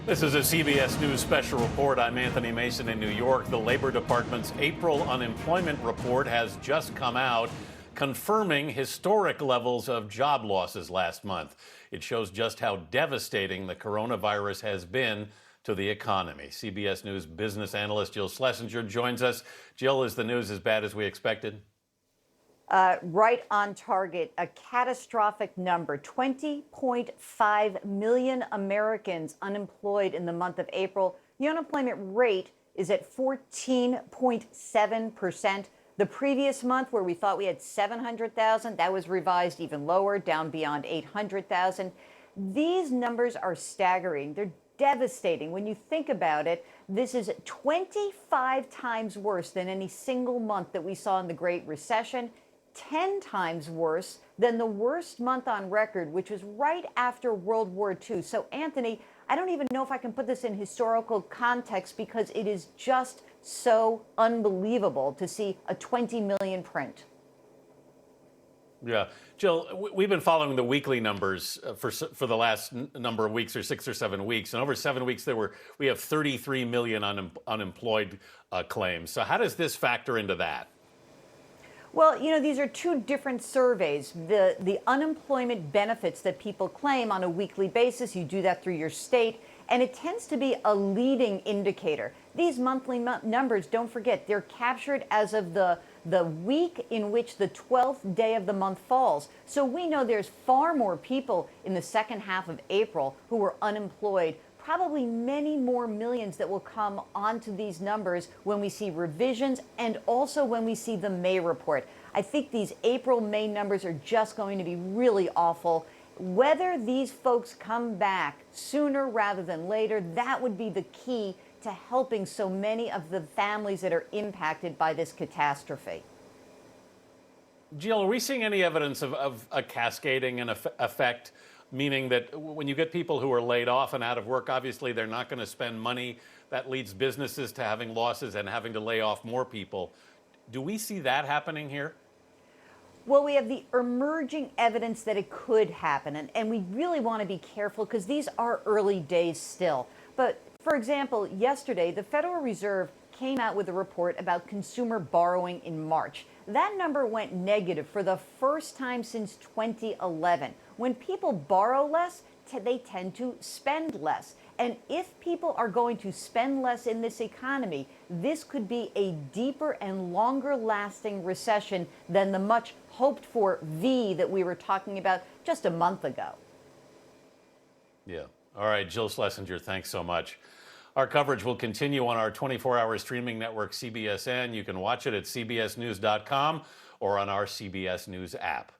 This is a CBS News special report. I'm Anthony Mason in New York. The Labor Department's April unemployment report has just come out, confirming historic levels of job losses last month. It shows just how devastating the coronavirus has been to the economy. CBS News business analyst Jill Schlesinger joins us. Jill, is the news as bad as we expected? Right on target, a catastrophic number. 20.5 million Americans unemployed in the month of April. The unemployment rate is at 14.7%. The previous month, where we thought we had 700,000, that was revised even lower, down beyond 800,000. These numbers are staggering. They're devastating. When you think about it, this is 25 times worse than any single month that we saw in the Great Recession. 10 times worse than the worst month on record, which was right after World War II. So, Anthony, I don't even know if I can put this in historical context because it is just so unbelievable to see a 20 million print. Yeah. Jill, we've been following the weekly numbers for the last number of weeks, or 6 or 7 weeks. And over 7 weeks, we have 33 million unemployed claims. So how does this factor into that? Well, you know, these are two different surveys. The unemployment benefits that people claim on a weekly basis, you do that through your state, and it tends to be a leading indicator. These monthly numbers, don't forget, they're captured as of the week in which the 12th day of the month falls. So we know there's far more people in the second half of April who were unemployed, probably many more millions that will come onto these numbers when we see revisions and also when we see the May report. I think these April-May numbers are just going to be really awful. Whether these folks come back sooner rather than later, that would be the key to helping so many of the families that are impacted by this catastrophe. Jill, are we seeing any evidence of a cascading and effect? Meaning that when you get people who are laid off and out of work, obviously they're not going to spend money. That leads businesses to having losses and having to lay off more people. Do we see that happening here? Well, we have the emerging evidence that it could happen, and we really want to be careful because these are early days still. But for example, yesterday, the Federal Reserve came out with a report about consumer borrowing in March. That number went negative for the first time since 2011. When people borrow less, they tend to spend less. And if people are going to spend less in this economy, this could be a deeper and longer lasting recession than the much hoped for V that we were talking about just a month ago. Yeah. All right, Jill Schlesinger, thanks so much. Our coverage will continue on our 24-hour streaming network, CBSN. You can watch it at cbsnews.com or on our CBS News app.